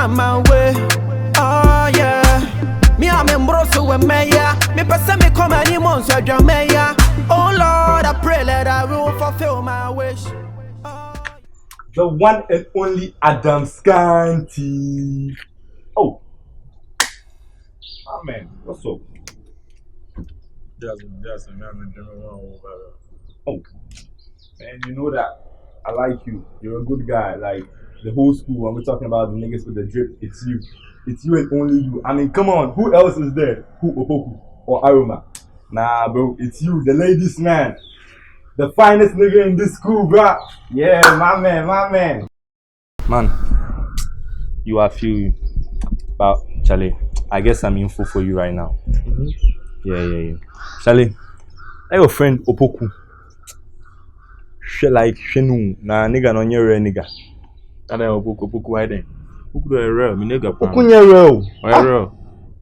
on my way. Oh yeah. Me I'm in Broso with Maya. Me person me come any months with your Maya. Oh Lord, I pray that I will fulfill my wish. The one and only Adam Scanty. Oh. Amen. What's up? Just Oh. Man, you know that I like you. You're a good guy. Like the whole school, when we're talking about the niggas with the drip, it's you. It's you and only you. I mean, come on. Who else is there? Who, Opoku or Aroma? Nah, bro. It's you, the ladies' man. The finest nigga in this school, bro. Yeah, my man. Man, you are few. But, Charlie, I guess I'm in for you right now. Mm-hmm. Yeah. Charlie, I your friend Opoku. She like she no na nigga no nyere nigga. And then Opoku why then? Opoku do real, me nigga. Opoku nyere real.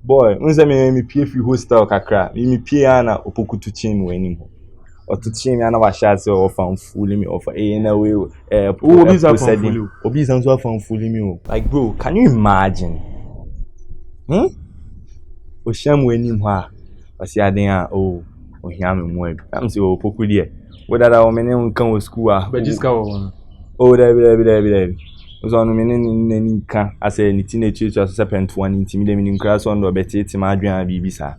Boy, unse me pie fi hostel kakra. Me pie ana Opoku to chin we nim ho. Or to chin me ana wa share or fan fully me of na we Obi za fan fully. Obi san so fan fully me o. Like bro, can you imagine? O sham we nim ho a. O si aden a o hia me mo abi. Am say Opoku there. Whether that woman in come with school, but just go. Oh, there. Was on many can I say any teenage just serpent one intimidating class on the betty to my dream BBC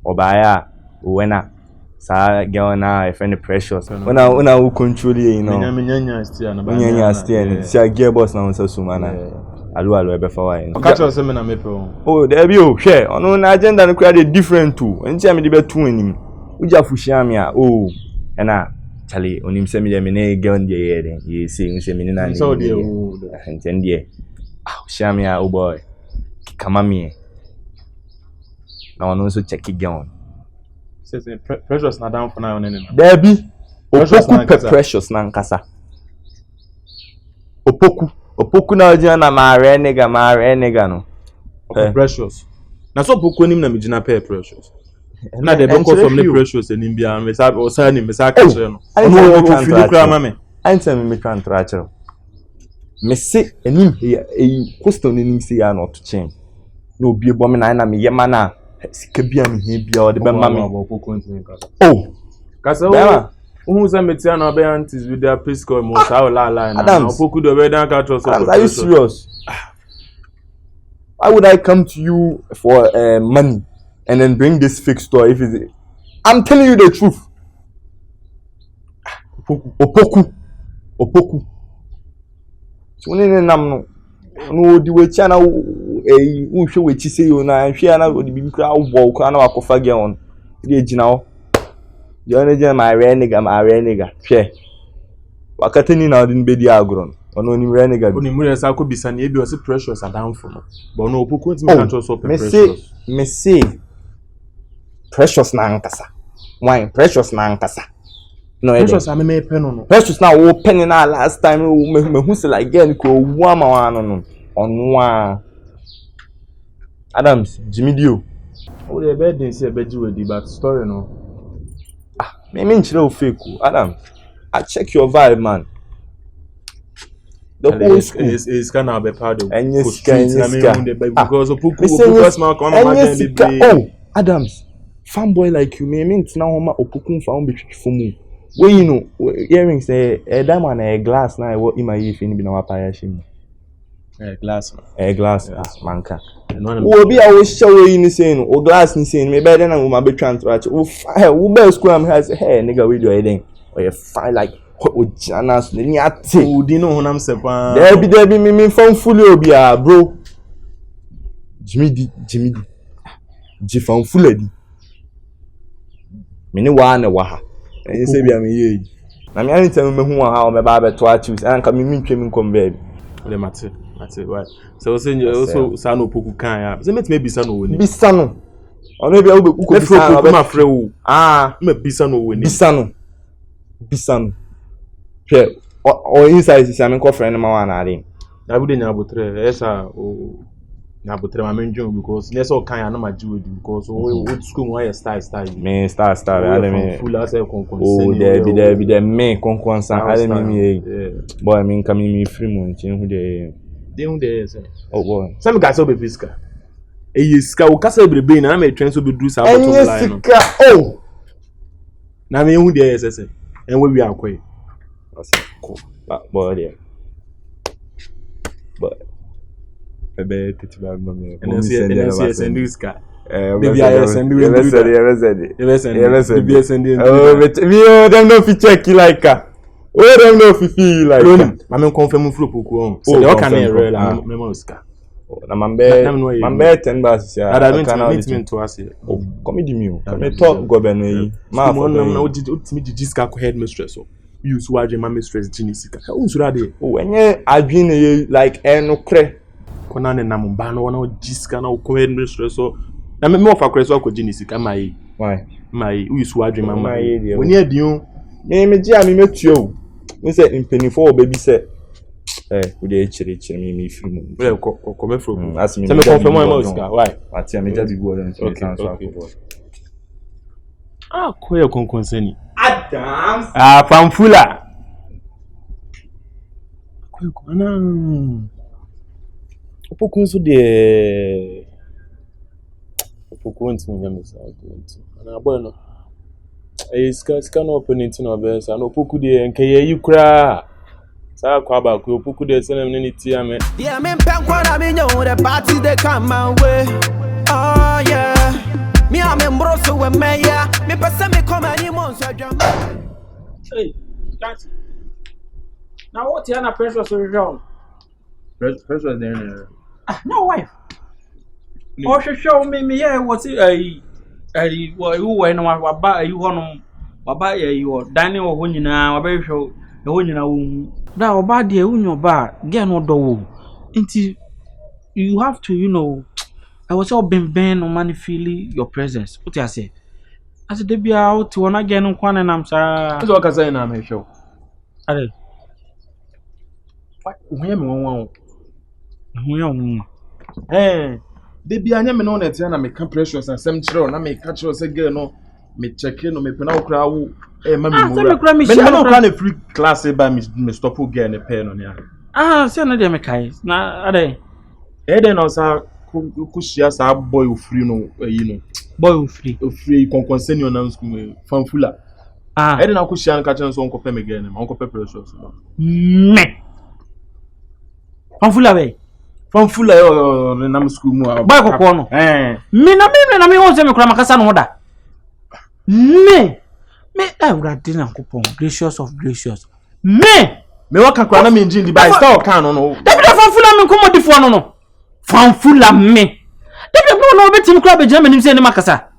or by a winner. Sa girl now, I find the precious. When I will control you, you know. When still, see a gearbox now, so soon. Allo, before I catch us a maple. Oh, there be okay. On an agenda, and create different too. And tell me the better two in him. Uja Fushamia, oh, and I. Charlie, on him send me the girl in the air. He saying, "Send me na." So dear, and then dear. Ah, Shamia, oh boy, come on me. Now I also check it down. Says precious na down for now on any. There be precious na nkasa. Opoku na ojina na mare nigga no. Precious. Na so Opoku nim na me gina pair precious. Na the bank from the precious and in bia me say o say ni me say catch no. I tell me try and try to. Me say enim here e question enim say ya not to change. No be ebo me na me yema na sika bia me he bia o de be ma me. Oh. Kasa o who say me tia na be aunties with their pisco mo say o la na Opoku do be dan catch us. Are you serious? Why would I come to you for money? And then bring this fake store if it's I'm telling you the truth. Opoku. So when nam no di we chana wo hwe we chi say you na hwe na odi bi kra wo kra na wakofa ge on di ejina ho di ona je my rare nigga hwe wakatani na odi be di agro ono ni rare nigga oni mu resa ko bisa na e bi o se precious down for no but no Opoku ntimi kan so precious me say precious na nkasa. Why precious na nkasa? No, precious am me pen no. Precious na wo pen na last time me hu se like girl ko wu ama wa no. Onu a Adams Jimmy Dio. O the birthday say beji we but story no. Me nchire o fake o. Adam, I check your vibe man. The whole school is kind of be part of because Opoku small come oh Adams fanboy like you me mean na homa Opoku found be for mu wey you know earrings that man glass na what in my if ni bi na wa pa ya shim glass manka wo bi a wo show you ni say no o glass ni say me be dey na wo ma be transfer wo be school am has hey nigga we do anything or you fine like o janas ni ate o di no honam se pa there be me fan fully obi a bro Jimmy G fan fully di me ni wa na wa ha en se bia me ye na me anytime me hu ha o me ba be to choose and come me ntwe me kom baby le mate why so say also sa no Opoku kan ya say met me bisa no woni bisa no ono bia wo be ku ko bisa no ma frɛ wo me bisa no woni bisa no hwe o inside say me ko friend ma wa na ade na bude nya abotre esa o na abotre ma menjo because nesa o kan ya na ma ji wedi because o school mo ya style me style ade me full as konkon oh there be me konkon san ade me boy me nka me free mo ntin hu de They don't dare say. Oh boy. Some guys will be physical. Ska o kasa bebrebe na me train so be do sa bottom line no. Oh. Na me hu dey say. En we akwa. That's cool. But yeah. But ebe titiba mama. And send this car. Maybe send you. Oh, them no fit check you like oh, them no fit feel like I mean confirm for Opoku on. So they can real memo ska. Na mambe 10 bars ya. That mean to us here. Oh, comedy me. Me talk governor yi. Ma for no ultimate jiska ko headmistress so. You so agent my mistress Jinisika. Unsura dey. Oh, enye adwin like enokre. Kona ne nam ba no na jiska na ko headmistress so. Na me of akreso ko Jinisika mai. Why? Mai you so agent mama. Oni adiun. Me ji ami metuo. Me say impenifo baby say we dey chiri me film. Well, ko me from. As me confirm my Oscar. Why? Ati me just go then. Okay. Ah, ko ye konkonseni. Adams. Ah, Pamfula. Ko ana. Opoku so de Opoku ntimi nyame sa ntimi. Ana boy no. Ska no opponent no be sa no Opoku de nke ye kura. Sa kwa ba ku Opoku de se na me ni ti ame. Yeah, me pen kwa na me nyo the party they come my way. Oh yeah. Me am embroso we me ya. Me pesa me come any months so jam. Hey, can't. Now what you na pressure so wrong? Pressure there. No wife. Oh, show me yeah what what you when wa ba you hono wa ba you dining wo ho nyina wa ba hwe e ho nyina wo da oba de unyo ba get no do wo nti you have to I was all ben no man feel your presence what you say as the be out wona get no kwan nam sa so ka say na me hwe are wo ye me won ho ya won baby anya me no na tia na me ka precious asem kire na me ka kire say girl no me check no me pena okra wo ma me mura me no ka na free class by me stop girl ne pen no ya say na dey me kai na ade dey no sa ku shia sa boy ofri no no boy ofri konkonseni on school fanfula dey na ku shia na ka kire so onko pe me girl ne onko pe precious no me fanfula be Fanfula yo na school mu boy kokko no me na me won say me kura makasa no da me awurade na kopon gracious of gracious me waka kura na me engine di by style kan no David fanfula me komodifo no fanfula me David no betim kura be jama nim say ne makasa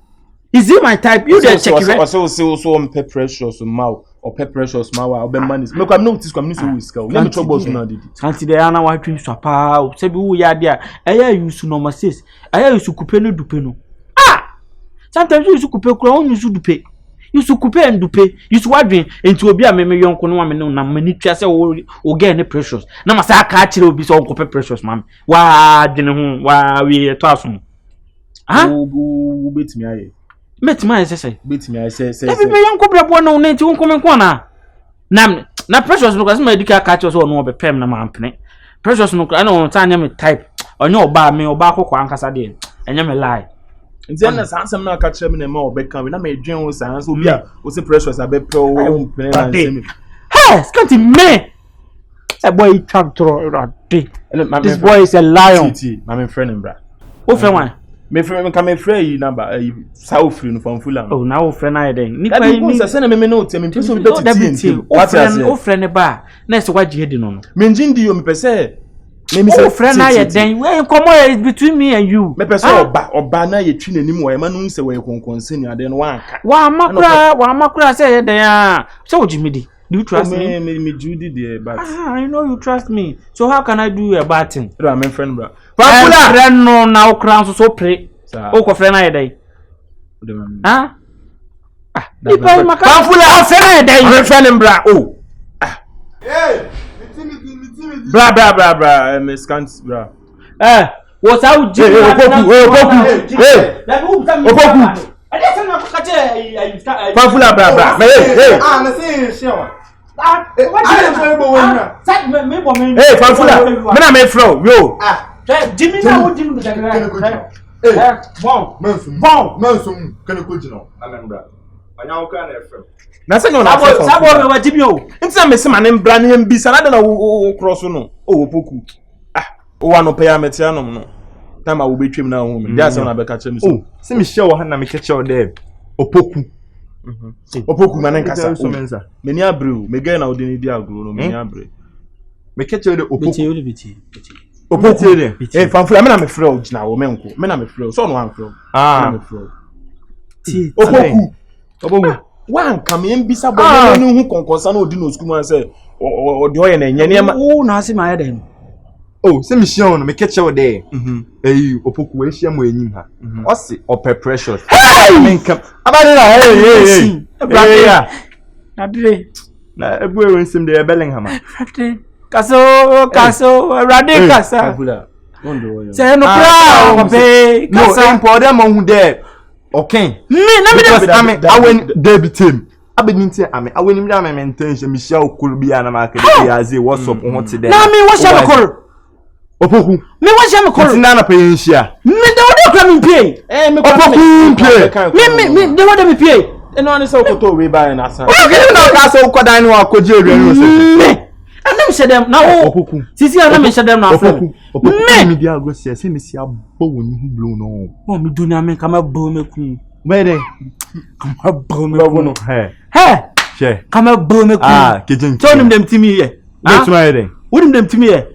is it my type you dey check it so on precious mau or precious mawa or be manis me kwa no tis kwa me so whisker let me trouble so na didi santi dey ana wa twin swapa se bi wo ya dia eya yusu no mases eya yusu kupe no dupe no sometimes yusu kupe kura on yusu dupe yusu kupe and dupe yusu wadwen enti obi a me yonko no me no na mani twa se o get ne precious na masa aka kire obi so onko precious mam wa dwene ho wa we to aso wo betimi aye metimi aye say betimi aye say e be yonko brabo no na enti wonko me ko na precious no kwase ma edika aka kire so no be pem na mampene precious no na on ta anya me type onye oba me oba akokwa ankasa de enya me lie nti na sansem na aka kire me na ma obeka we na me dwen wo sans obi a wo se precious abepre wo mpene na nsemi hey scanty me a boy trap throw this boy is a lion my friend him bra o friend one me friend come me friend yi number sao free no fanfula oh na o friend na den ni kwa ni say na me no tell me person be titi o friend ba na se wa jihedi no me njindi yo me pese me say friend na ye den we come is between me and you me pese oba na ye twi nanim wo e ma no se we konkonseni ade no wanka wa makura say ye den so o jimidi do you trust me? Me Judy there, but I know you trust me. So how can I do a bad thing? I'm my friend, bro. Pamfula friend no now crown so pray. O ko friend na dey. Ah? Pamfula friend na dey. My friend bro. Oh. Hey, bra. Me scant bra. What how do you Opoku. Pamfula bra. Hey. Na say share. Hey, Fanfula, me na me flow, yo. Jimmy na wo Jimmy da. Bon. Manso, can you continue? Amembra. Anya uka na FM. Na se no na Sabo me wa Jimmy o. Nti me se ma ne mbra ne bi sa na da na wo cross no. O Opoku. O wa no pay ametia no no. Time I will be trim now home. That's when I be catch me so. Oh, see me show hand na me catch you there. Opoku. Opoku manen kasa so menza. Me ni abreu, me get na odini di agro no me ni abreu. Me catch you there Opoku. Biti. Opoku there. Eh, Fanfula me na me frɛ ogina wo menko. Me na me frɛ. So no wan frɛ. Me frɛ. Opoku. Wan kam yem bisa bo no hu konkonsa na odi no school man say odi o ye na enye ne. Oh, na se ma ye dem. Oh, see me show no me catch you there. Eh, Opoku we hia mo enyim ha. O se ope precious. Me nkam. Abade na hey. Na dire. Na ebu e wensem de Bellingham. Kaso, rade kasa. Fanfula. Ondo wo. Say no pra, obe. No, important mo hu there. Okay. Me na me dey awen debitem. Abedinti ame awen mi da me intention mi share okuru bi ana ma ka dey aze what's up on today. Na me wo share okuru. Opoku. Me wo share okuru. Ti na na pay nhia. Me dey wo dey me pay. Me Opoku pay. Me dey wo me pay. Eno ani se okoto we buy na san. Okay, na ka so ukodan ni wa koji ere no se. Anam shedem na wo. Opoku. Sisi anam shedem na afro. Opoku mi dia go se me si abo woni hu blow no. Mo mi dunia me kama bo me ku. Where Kama bo me ku. no he. She. Kama bo me ku. Kejin. So nim dem timi ye. That's why then. Wonim dem timi ye.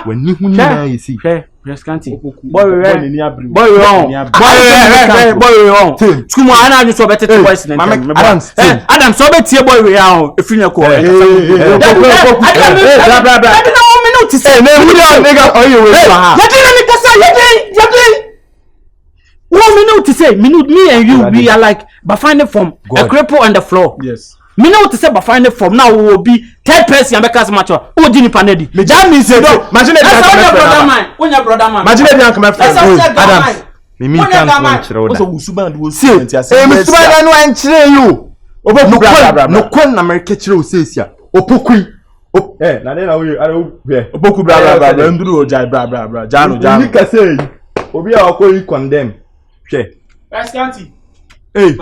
When ni hu ni na you see. Prescanti. Boy we abreu. Boy we on. Skumo ana anyu so betete voice na. Adam so betie boy we on. Efiri na ko. Bra. Me no ti say. Me hu ya nigga on you we ha. Yadina me kasa yadin. What me know to say? Me and you we are like by finding from a cripple on the floor. Yes. Me know to say by finding from now we will be third person and because match. Oh, Jimmy Panedi. Me jam me say no. Imagine that brother man. Imagine that come from Adam. Me can't control that. Also Usuban do see. Me Usuban no enchire you. Obo no kon na America chire o sesia. Opoku. Na dey na we Opoku bra nduru ojai bra. Jano. Ni ka say obi a okoyi condemn. Che. Prescanti. Hey.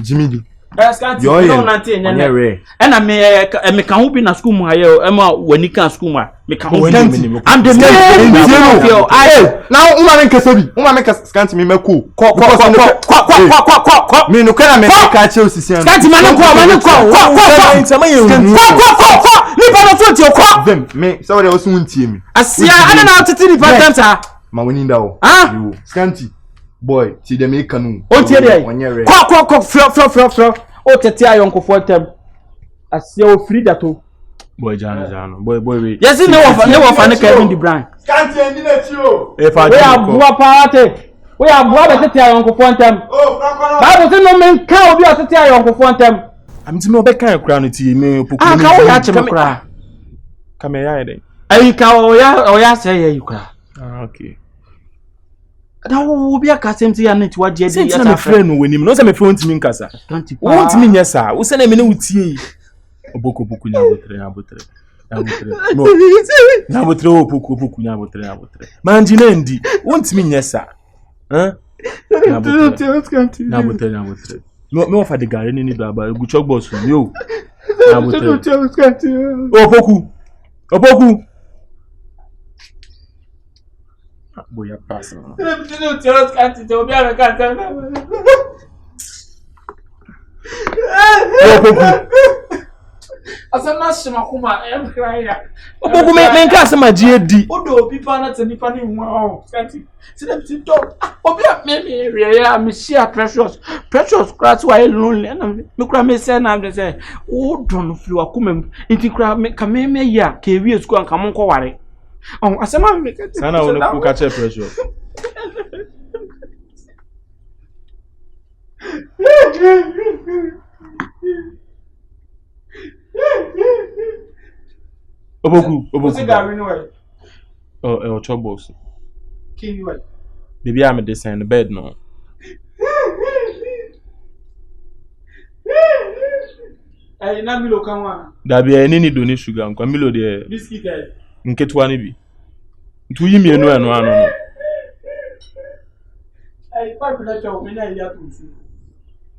Jimmy D. Prescanti. No nante nyane. Na me kan ho bi na school mu aye o ma wani kan school mu me kan ho. I'm the man. Now uma men kasabi. Uma men Prescanti me mako. Ko. Me no kana me ka che osisi an. Prescanti mane ko. Sama ye. Ni pa no so ti ko. Them me so they also wuntie me. Asia ana na titi ni patenta. Ma woni nda o. Prescanti. Boy, see them make canoe. Oh, tie dey. Ko, fro. O tete ayonkofo tem. Asia o free dato. Boy Jano. Boy we. Yes, no one ne Kevin De Bruyne. Prescanti endi na ti o. We abua paate. We abua be tete ayonkofo tem. Oh, Franco. Bible say no men ka obi o tete ayonkofo tem. I'm me obe kan kra no ti me Opoku. Ka wo ya che me kra. Come here then. Ayi ka o ya say ya yukra. Okay. Da wo bi aka semti ya nti waje dey ya ta friend no wenim no say me friend ntimi nkasa wo ntimi nye sa wo se na me na wutie Opoku nya botre no na botre Opoku nya botre manji na ndi wo ntimi nye sa na botre no me ofa de gare ni baba egu chok boss yo na botre Opoku boy ya pass no asama shima kuma em kraya Opoku me nka asama ji edi odo pipa na tanipa ni nwa o skanti sidem ti do obi me re ya me share precious craft wa lonely na me kura me say na me say o don flu akuma nti kura me ka me ya ka ewie school an ka mo nko ware oh asama me ka sana woni ku ka che precious Opoku. Cigarette no way. Oh, chobos. Kini way. Baby, I'm at this in the bed no. I na Milo come on. Dabi any need donate sugar nko Milo de Biscuit. nketewa ne bi. Ntu yi mienu eno ano no. I pipe na chow me na ya tuntu.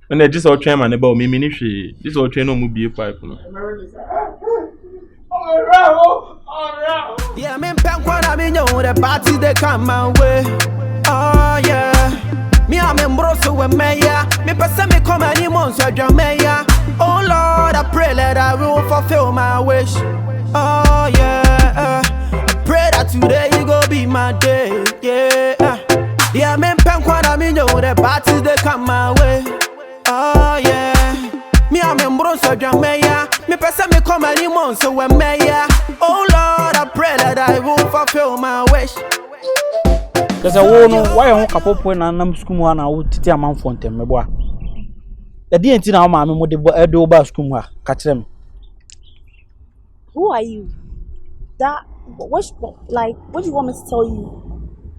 And just all train man about me hwe. This all train no mu bie pipe no. Yeah, me pen when me know the party they come my way. Oh yeah. Me a membro so we meya. Me person me come any months so meya. Oh Lord, I pray that I will fulfill my wish. Oh yeah. I pray that today you go be my day. Yeah. Yeah, me pen when me know the party they come my way. Oh yeah. Me a membro so meya. Me person me come any months so we meya. Oh Lord, I pray that I will fulfill my wish. There's a woman why I couple point and I'm school and I would tell a man for them. The DNT now, mammy, would the do about school. Catch them. Who are you? That what do you want me to tell you?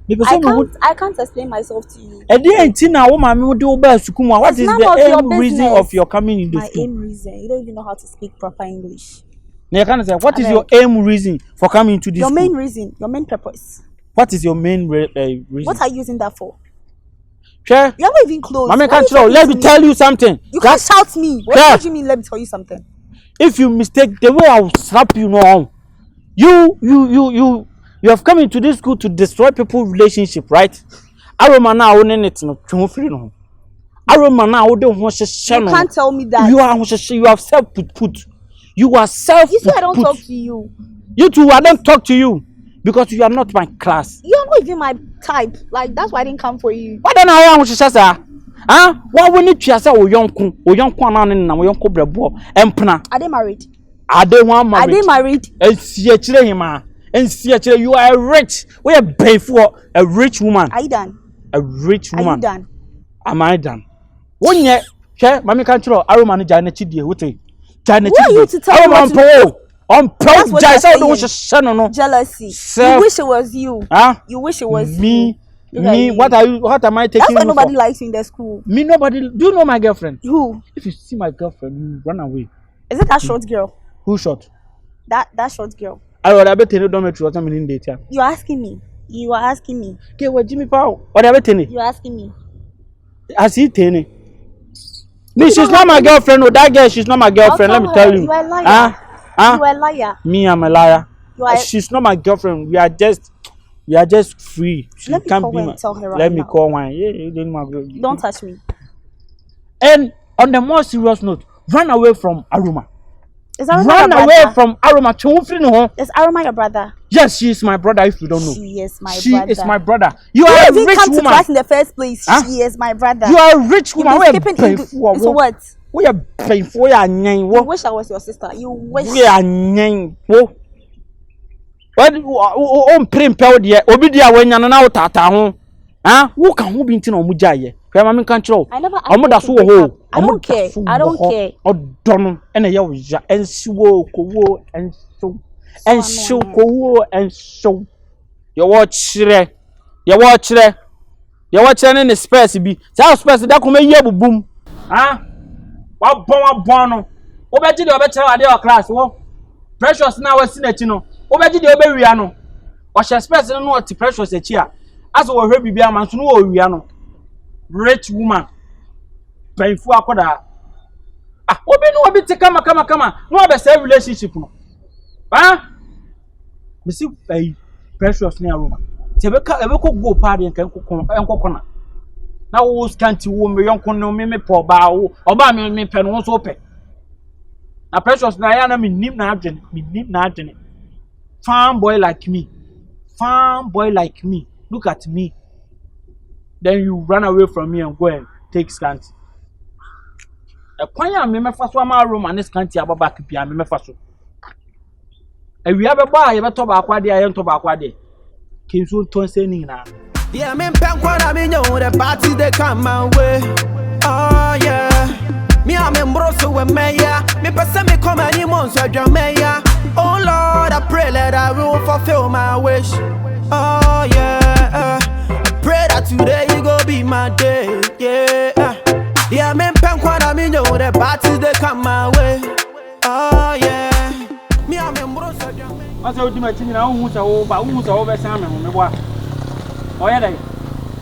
Because I can't explain myself to you. A DNT now, mammy, would do about school. What is the aim reason of your coming in the school? My aim reason. You don't even know how to speak proper English. You can't say what is your aim reason for coming to this your school? Main reason, your main purpose. What is your main reason? What are you using that for? Sure. You're not even close. Mommy can't shout. Let me tell you something. You can't shout me. What do you mean? Let me tell you something. If you mistake the way I will slap you now, you have come into this school to destroy people's relationship, right? Aroma now owning it no. Aroma now don't want to share. You can't tell me that. You have self put. You are self. You say I don't talk to you. You two, I don't talk to you. Because you are not my class. You are not even my type. Like that's why I didn't come for you. What then I want to say, sir? Huh? What we need to say? O yonko na o yonko brebo. Empna. Are they married? Are they one married? Are they married? You are a rich. We are paid for a rich woman. Are you done? A rich woman. Are you done? Am I done? One year, share, mommy can't throw Aroma and Jana Chidi. What Who are you to tell me what to on That's what you're saying. no. Jealousy. Self- You wish it was you. Huh? You wish it was me. you. Look at Me. you. What am I taking? That's why you nobody for? likes you in the school. Me, nobody. Do you know my girlfriend? Who? If you see my girlfriend, you run away. Is it that short girl? Who shot? That short girl. I would have been don't make sure I'm in data. You're asking me. You are asking me. Okay, what Jimmy Powell? What have you You're asking me. I see Tenny. Me, she's not my girlfriend. Oh, that girl, she's not my girlfriend. Let me tell you. You are a liar. Huh? You are a liar. Me, I'm a liar. You are. She's not my girlfriend. We are just free. She Let me can't call be her my. and tell her right Let me now. call one. Yeah, you didn't my girl. Don't touch me. And on the more serious note, run away from Aroma. Is Aroma Run your away brother? from Aroma. Is Aroma your brother? Yes, she is my brother. If you don't know, She is my she brother. is my brother. You You are a didn't rich come to woman. class in the first place. Huh? She is my brother. You are a rich You've woman. been skipping English. So what? We are painful. We are nyang. You wish I was your sister. You wish. We are nyang. What? On prim pel dia. Obi dia wenya na utata ho. Ah, who can who be ntin omujaye? Kaya mami kan chiro. I never asked Omo da you so to wo break ho. up. I don't care. I don't care. Odono ena ye wo ja ensiwo kowo enso kowo enso. Ye wo chire. Ye wo chire ne space bi. Sa space da kuma ye bubum. Ah? Wa bon no. Obeji de obechire ade o class wo. Precious na wasi na chi no. Obeji de obewia no. Wa share space no no ti precious echi a. As we hwe bibia man so no wo wia no. Rich woman. Painful akoda. Ah, obi no obi te kama. No be say relationship no. Ah? Me see precious na Aroma. Ti ebe ko go party nkan enkokona. Na wo scanty wo me yonkon no me po ba wo. Oba me pe no so pe. Na precious na ya na me nim na adwene. Farm boy like me. Look at me. Then you run away from me and go and take scanty. A kwanya me mefa so ama Aroma ne scanty ababa kipia me mefa so. Ewia be ba ye beto ba akwade aye nto ba akwade. Kinso ton se ni na. Yeah, me pen when me know the party they come my way. Oh yeah. Me a membro so we meya. Me person me come any months so meya. Oh Lord, I pray that I will fulfill my wish. Oh yeah. I pray that today you go be my day. Yeah. Yeah, me pen when me know the party they come my way. Asa odi ma chinyina hu sa wo ba hu sa wo be san me ho me boa. Oya dai.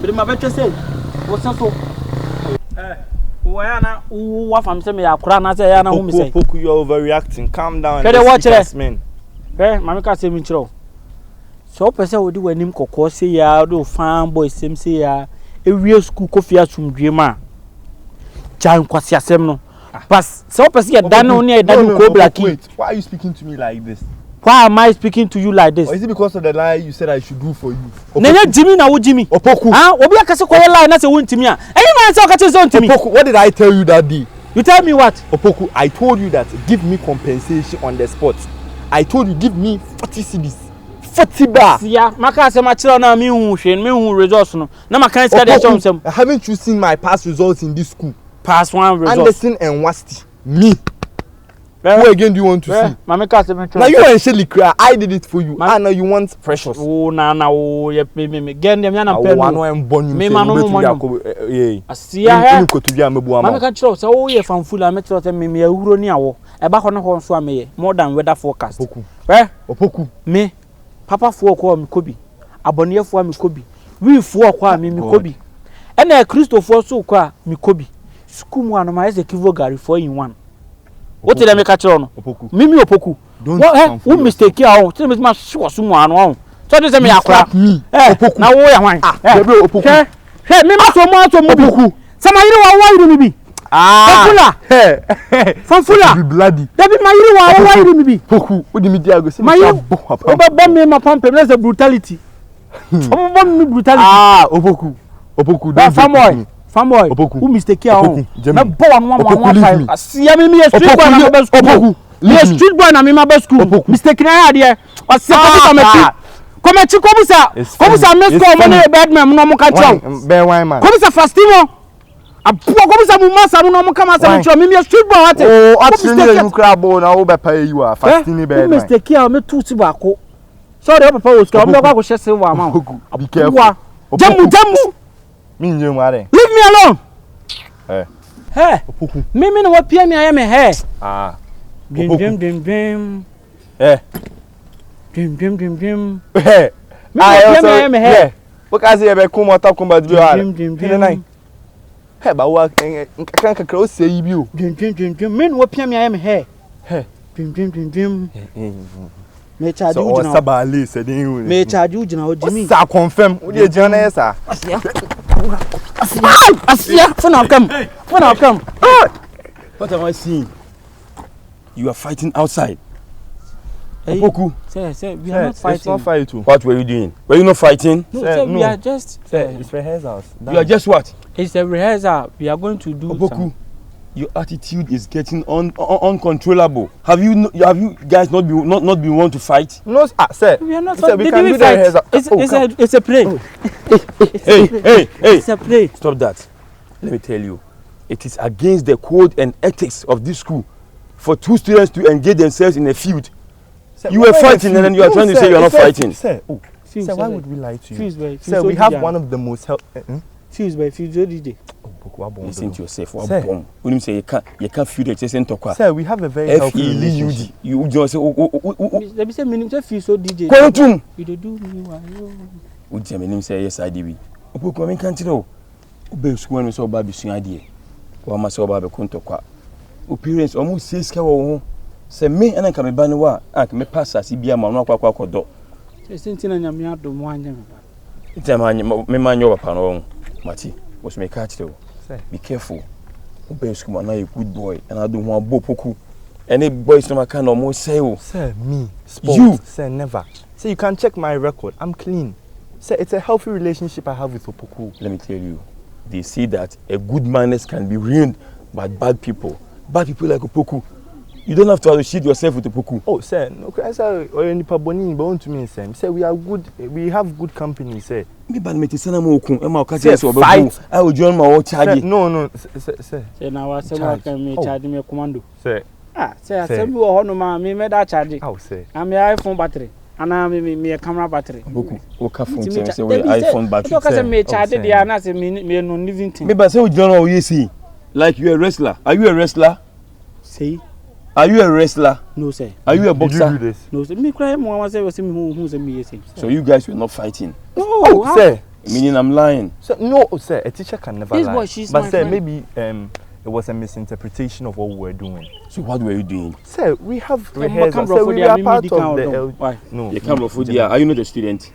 Bi ma betwe sei. Wo so. Wo ya na wo fam se me ya kura na se ya na hu me sei. Opoku, you are overreacting. Calm down. Kede watch it. Man. Mami ka se mi chiro. So pese wo di wanim kokko se ya do fan boy sem se ya. Ewie school kofi asumdwe ma. Jan kwasi asem no. Pass. So pese ya dan no ne dan ko blaki. Wait, why are you speaking to me like this? Why am I speaking to you like this? Or is it because of the lie you said I should do for you? Nene Jimmy na wo Jimmy. Opoku. Obi akase ko lie na se wo ntimi a. Eyi man se o ka che so ntimi. Opoku, what did I tell you that day? You tell me what? Opoku, I told you that give me compensation on the spot. I told you give me 40 cedis. 40 bar. Yeah, maka se ma chiro na me hu hwe, me hu results no. Na maka se dey chom sem. Haven't you seen my past results in this school? Pass one results. Anderson and Wasti. Me. Who again do you want to see? Mama ka se me chiro. Now you and Shelly cry. I did it for you. I know you want precious. Oh na oh ye me gen dem ya na pe. One and born you. Me manu eh. Asia he. Ko to bia mebu ama. Mama ka chiro se wo ye fanfula me chiro se me ahuro ni awo. E ba ho no ho so ameye. More than weather forecast. Opoku. Opoku. Me papa fo ko mi kobi. Abonye fo mi kobi. Wi fo ko mi kobi. E na Christopher so ko mi kobi. School mu anoma ese kivo gari 4 in 1. What did I make a chrono? Mimi Opoku. Don't who mistake you? Tell me, my sure someone on. So this is me. Opoku. Now, where am I? Opoku. Hey, me, my so much of Opoku. Some I know why you be. Fanfula. Be bloody. That be my why you be. Opoku. What do you mean? My bomb me, my pump, that's a brutality. Bomb me brutality. Opoku. Opoku. Fanboy, who mistake you? Na born one time. Asia me a street boy na best school. Me a street boy na me my best school. Mistake na here. Asia come at Komusa. Komusa me school money bad man no mo kan chow. Be wine man. Komusa fastimo. Apo Komusa mu masa no mo kan masa me me a street boy what? Oh, actually you crab na wo be pay you are fastini be. Mistake you me two ti bako. Sorry papa wo school me kwa ko hye se wa ma. Be careful. Jamu. Leave me alone. Hey. Me no what pia me I am here. Dream. Eh. Dream. Hey. I am here. What can I say about come talk about dream. Hey, but what can close say you? Dream. Me no what pia me I am here. Hey. Dream. Me charge you now. Sabali said you. Me charge you now, Jimmy. Sa confirm. What the journey sir? Asia, when I come. What am I seeing? You are fighting outside. Opoku. Sir, we are not fighting. It's not fight too. What were you doing? Were you not fighting? No, sir, we are just. It's rehearsals. You are just what? It's a rehearsal. We are going to do. Opoku, your attitude is getting uncontrollable. Have you guys not been want to fight? No, sir. We are not. Sir, we can do the rehearsal. It's a play. Hey! It's a play. Stop that. Let me tell you, it is against the code and ethics of this school for two students to engage themselves in a feud. Sir, you were fighting and then you are trying to say you are not fighting. Sir, why would we lie to you? Sir, we have one of the most Fuse by fuse DJ. Listen to yourself. When you say you can't feel the excessive talk. Sir, we have a very healthy relationship. You just say let me say meaning fuse so DJ. Quantum. You do me why? Would you mean say yes IDB? Opoku me can't know. Ube school no so ba bisu ade. Wa ma so ba be kunto kwa. O parents almost say ska wo ho. Say me and can me ba ne wa, me pass as bia ma no akwa akodo. Say sentina nyame adom anya me ba. Itama me manyo papa no. Mati, was me catch you. Be careful. Ube school na a good boy and I don't want Opoku. Any boys no can almost say oh. Sir, me. Sport. You. Sir, never. Sir, you can check my record. I'm clean. Sir, it's a healthy relationship I have with Opoku. Let me tell you, they see that a good manners can be ruined by bad people. Bad people like Opoku. You don't have to associate yourself with Opoku. Oh, sir, no, sir, or any paboni born to me, sir. Sir, we are good. We have good company, sir. Me ban me tisana mo okun. E ma o ka se so fight. I will join my charge. No, sir. Say now I say what can me charge me commando. Sir. Say I say me wo no ma me that charge. How sir? I'm my iPhone battery. And me a camera battery. Opoku. O ka phone say we iPhone battery. So say me charge there na say me no living thing. Me ba say o join o you see. Like you a wrestler. Are you a wrestler? Say Are you a wrestler? No, sir. Are you a boxer? Did you do this? No, sir. Me cry more. I say, what's me? Who's me? So you guys were not fighting? Oh, sir. Meaning I'm lying. So, no, sir. A teacher can never This lie. boy, she's but my sir, friend. maybe it was a misinterpretation of what we were doing. So what were you doing? Sir, we have Come rehearsal. bro, Sir, for we the are Amimi part Dika of the or L. why? No. You come from there. Are you not a student?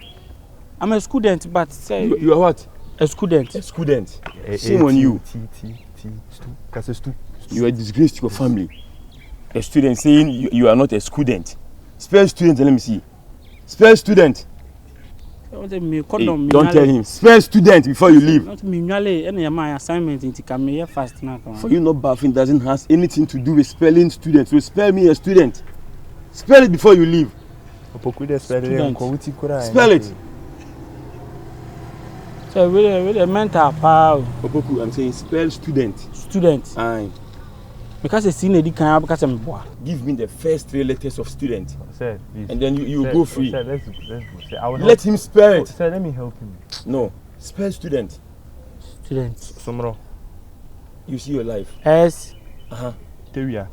I'm a student, but say You are what? a student. A student. Shame on you. You are a disgrace to your family. A student saying you are not a student. Spell student, let me see. Spell student. Hey, don't tell him. Spell student before you leave. Not me, any my assignment in Tikame fast now. For you not bathing doesn't have anything to do with spelling student. So spell me a student. Spell it before you leave. Spell it. So really mental power. Opoku, I'm saying spell student. Student. Aye. Because I seen it can because I'm boy. Give me the first 3 letters of student. Sir, please. And then you Sir, go free. Sir, let's go. Sir, I will Let him spell it. Sir, let me help him. No. Spell student. Student. Somro. You see your life. S Teria.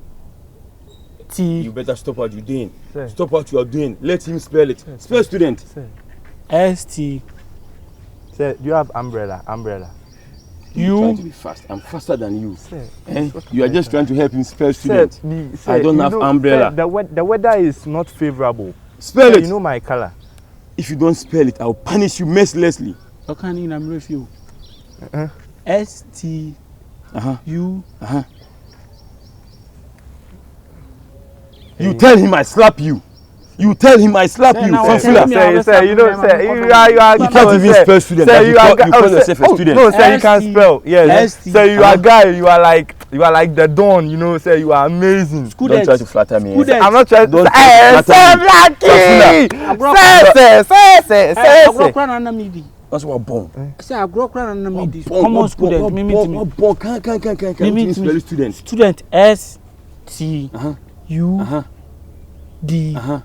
T You better stop what you're doing. Sir. Stop what you are doing. Let him spell it. Spell student. Sir. S T Sir, do you have umbrella? Umbrella. You're trying to U be fast. I'm faster than you. Sir. Eh? You are just trying to help him spell student. Sir, I don't have umbrella. Sir, the weather is not favorable. Spell Sir, it. you know my color. If you don't spell it, I'll punish you mercilessly. Okay, I'm review. Uh-huh. S T U You tell him I slap you. You tell him I slap you. now Fanfula. Sir, you know, sir, you are You can't even spell student. Sir, But you are you call yourself a student. No, sir, you can ST. spell. Yes. ST. Sir, you are guy. You are like the dawn. You know, sir, you are amazing. Don't student. try to flatter me. Student. I'm not trying to. Don't Sir, flatter me. Blackie. That's what bomb. Say I grow up and me this Bomb, common bomb, student bomb, me bomb, meet me. bomb. Can Me you meet spell me. student? Student S T U Uh-huh. D Uh-huh.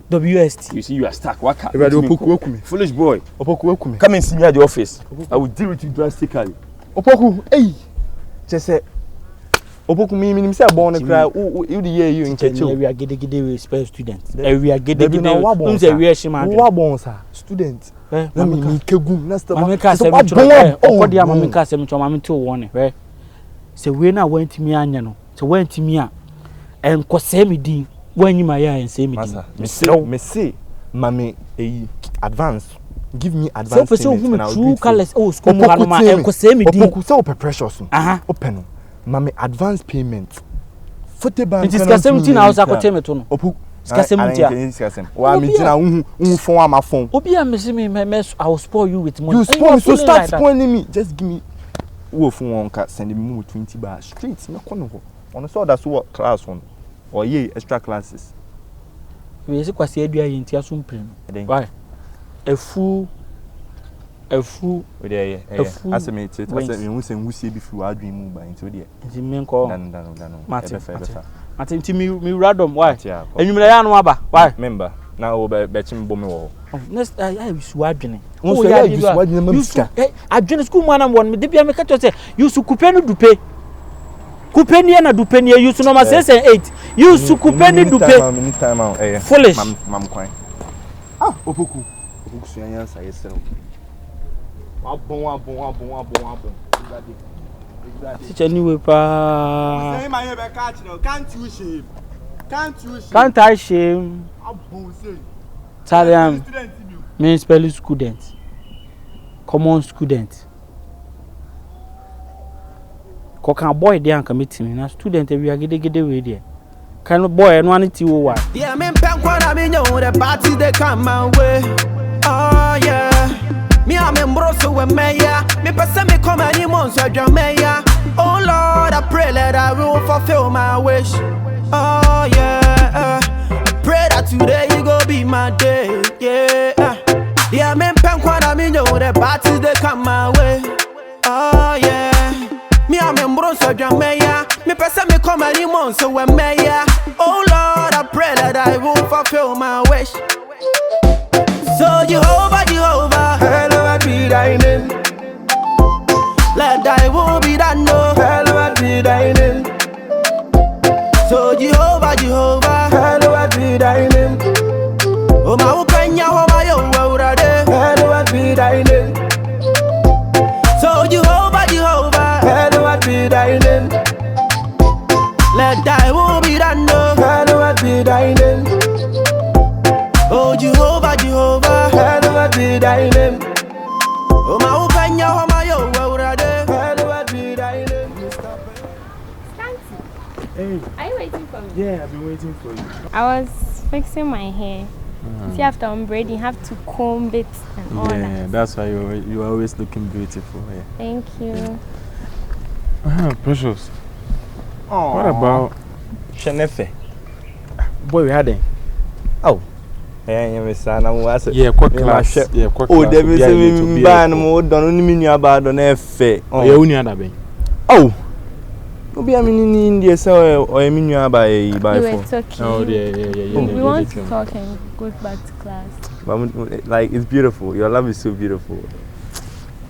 W S T. You see, you are stuck. What can Opoku, foolish boy. Opoku. Come and see me at the office. I will deal with you drastically. Opoku, hey. Just say. Opoku, me say born a cry. You the year you in church. We are gede we spell student. We are gede Debbie, now what gede. We are shima. What born sir? Student. Eh, Let me kegu. Next time. Mama ka se me choro. Okodi ya mama ka se me choro mama to one eh. Se we na went me anya no. Se went me a enko se me din. When you my and say me din. Me say, mami, advance. Give me advance. So for whom true colors school mo hanoma enko se me din. Opoku, so precious. Open. Mami, advance payment. Football. It is 17 hours akote me to no. Opoku. Sika 17. Wa me tina phone am phone. Obi am me I will spoil you with money. You spoil me, so start spoiling me. Just give me wo phone one ka send me 20 bar straight me kono ho. Ono so that's what class one. Or ye extra classes. We say kwase adua ye ntia so mprim. Why? Efu we there as me it as me hu say wusie bi fi adwen mu ba nti o there. Nti me nko. No. Martin nti me radom why? Enwumere ya no aba. Why? Member na o be chim bo me wo. Next I wisu adwene. O so ya wisu adwene ma mista. Adwene school man am won me de bia me ka to say yusu kupe no dupe. Kupe ni na dupe ni yusu no ma 6 and 8. Yusu kupe ni dupe. Time out. Foolish. Mam kwan. Opoku so yan say yesel. Abon. Teach anyway pa. Say my be catch no. Can't you shame? Can't I shame? Abon say. Tell am. Me spell student. Common student. Kokan boy dey anka meeting na student we are gede we there. Kan boy no an ti wo wa. Yeah, me pen kwara me know the party they come my way. Oh yeah. Me am embroso we meya. Me pese me come any months so meya. Oh Lord, I pray that I will fulfill my wish. Oh yeah. I pray that today you go be my day. Yeah. Yeah, me pen kwara me know the party they come my way. Oh yeah. Me am embroso meya. Me pese me come any months so we meya. Oh Lord, I pray that I will fulfill my wish. So Jehovah, hallowed be thy name. Let thy will be done, no, hallowed be thy name. Minya homa yo urade. Hey. Are you waiting for me? Yeah, I've been waiting for you. I was fixing my hair. See, after I'm braiding, you have to comb it and all that. Yeah, that's why you're always looking beautiful. Yeah. Thank you. Precious. What about Shenefe? boy we had him? Oh. Yeah, Miss Sana was Yeah, what class? Yeah, what class? Oh, there is a ban more done mean about the nefe. Oh, you only had a baby. Oh. Obi a mini India so or a minu by We were phone. talking. Oh, yeah. We want to talk and go back to class. But like it's beautiful. Your love is so beautiful.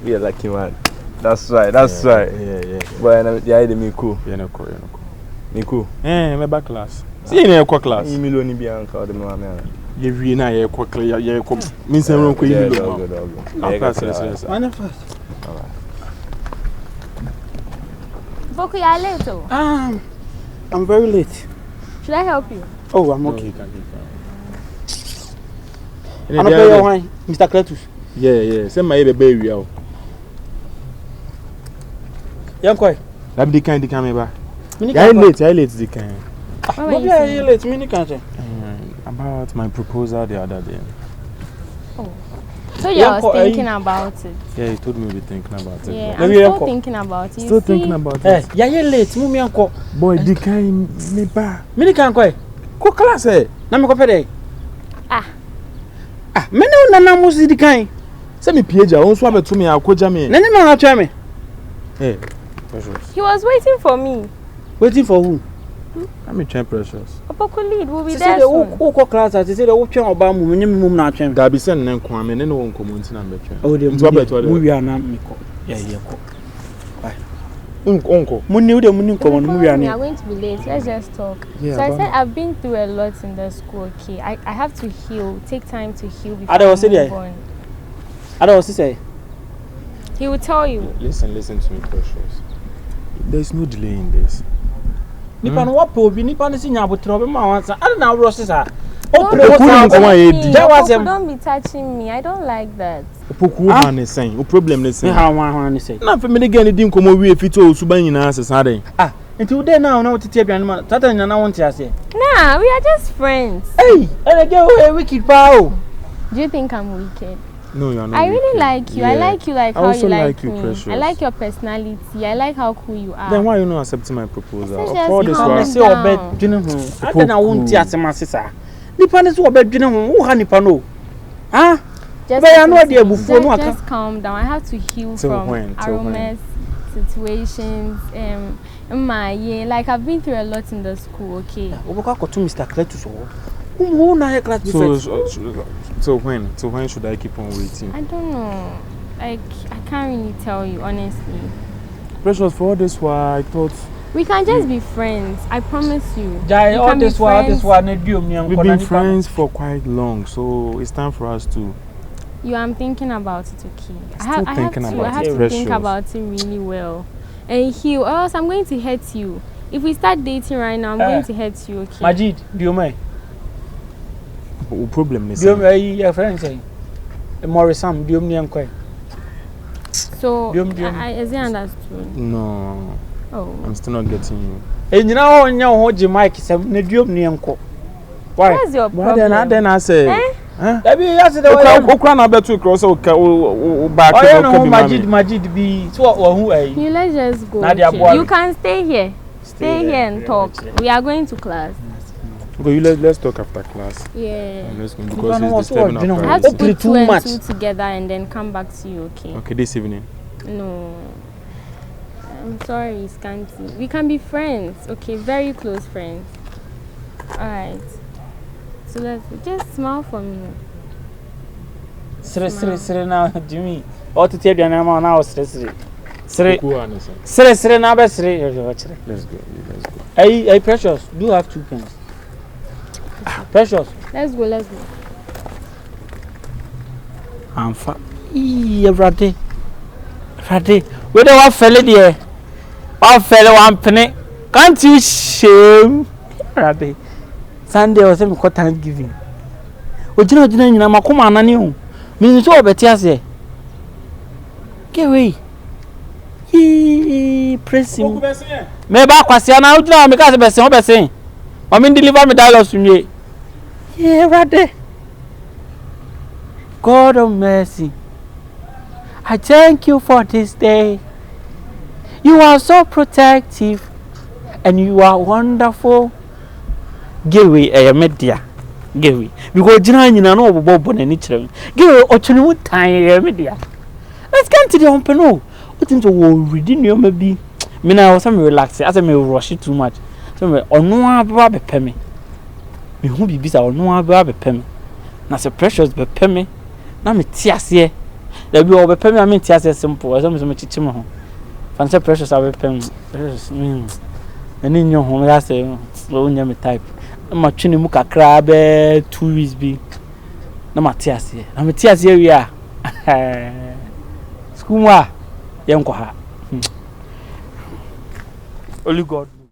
We are lucky man. That's right. Yeah. But the idea me cool. Yeah, no cool. Me cool. My back class. See in your class. You million be anka the mama. You really na your quickly. You come. Me say we go you look. Yes. Opoku, you are late. Oh. I'm very late. Should I help you? Oh, I'm okay. And I'm not pay your wine, Mr. Cletus. Yeah. Send my baby out. Young boy. That be the kind come back. Mini I late the kind. What were Maybe you I saying? late. Mini can't. About my proposal the other day. So you was thinking about it. Yeah, he told me to be thinking about it. Yeah, but- I'm Maybe still uncle. thinking about it. You Still see, thinking about Eh, it. yeah, late. Mumi uncle. Boy, the kind me ba. Mini can't go. Ko class eh. Na me ko pede. Ah. Me no na musi di kan. Say me pieja, won so abeto me akoja me. Na ni ma na twa me. Eh. he was waiting for me. Waiting for who? I'm trying precious. Opoku lead will be Say there the soon. who ko class at say the who twa oba mu nyem mum na twa me. Da be send nan kwa me ne won komo na betwe. Oh, the Nti abeto mu de. wi ana me ko. Yeah, ko. Unko. Mu ni de mu ni ko mu wi We ana. are going to be late. Let's just talk. Yeah, So I but- said I've been through a lot in the school. Okay, I have to heal. Take time to heal before Ada I was it move there? on. Ada was say. He will tell you. Listen to me precious. There's no delay in this. Nipa no wapo obi nipa no si nya abotre obi ma wansa. Ada na awro sisa. Don't Open be Opoku the nko ma ye touching di. me. That was Opoku, him. don't be touching me. I don't like that. Opoku Ah? ha ne sen. O problem ne Me sen. ha ni say. Na fe me de gani di nkomo wi efito osuban nyina asesa den. Ah, nti wo dey now na wo tete aduane ma. Tata nya na won ti ase. Nah, we are just friends. Hey, and girl a wicked pao. Do you think I'm wicked? No, you are not. I really wicked. like you. I Yeah. like you like I how also you like like you, me. precious. I like your personality. I like how cool you are. Then why are you not accepting my proposal? It's Of just all this calm Wa while, say down. obe dwene ho. Ada na won ti ase ma sisa. Nipa ne so obe dwene ho. Wo ha nipa no. Ah? Just But I know listen the to me. abufuo no aka. Just calm down. I have to heal Till from when? Till when? Aroma's situations. Like I've been through a lot in the school. Okay. Obo ka to Mr. Cletus o. Who na he class so, defect? so when? So when should I keep on waiting? I don't know. Like I can't really tell you honestly. Precious, for all this while, I thought We can just be friends. I promise you. Jai We all can be this while friends. na duom ni we've been friends for quite long, so it's time for us to. I'm thinking about it, okay? Still thinking I about have it. to Precious. think about it really well. And heal, or else I'm going to hurt you. If we start dating right now, I'm going to hurt you, okay? Majid, duom O problem is. duom your friend say. Morris Sam duom ni enko. So, Diom. is it understood? No, Oh. I'm still not getting you. Enyina ho nya ho ji mic sem na duom ni enko. Why? What's your Why problem? then I say. Eh? Huh? That be yes the Okra na betu cross o back Oh yeah, no o Majid be so who eh. You let's just go. Nadia okay? Boari. You can stay here. Stay here and talk. We are going to class. Okay, let's talk after class. Yeah. Let's go no, because no, it's disturbing so, our I have privacy. to Hopefully put too 2 and much. 2 together and then come back to you, okay? Okay, this evening. No. I'm sorry, Scanty. We can be friends, okay? Very close friends. Alright. So let's just smile for me. Sre na Jimmy. O tete aduane ma na o sre. Okuwa na say. Sre na be sre. Let's go. Hey Precious, do you have 2 pens? Precious. Let's go. Amfa. Everade. Whether what fell there. What fell one penny. Can't you shame? Rabbi. Sunday was a Thanksgiving. Ojina nyina makoma anane hu. Me nso obeti ase. Get away. Praise him. Me ba kwase na ujina me ka se besen, obesen. Mama deliver me dialogue sunye. Yeah, right there. God of mercy, I thank you for this day. You are so protective and you are wonderful. Give me media. Give me. Because Jina no bobo na ni kire. Give me otunu tan media. Let's get to the open. What into reading your maybe. Me na was some relax. As I me rush it too much. So me onu aba be peme. Me hu bibi sa onu aba be peme. Na se precious be peme. Na me ti ase. Da bi o be peme me ti ase simple. So me chichi mo ho. Fan se precious aba be peme. Precious eni nyo ho me ase o nya me type. Ma twene mu kakra be 2 weeks bi. Na ma ti ase. Na me ti ase wi a. Skuma. Only God.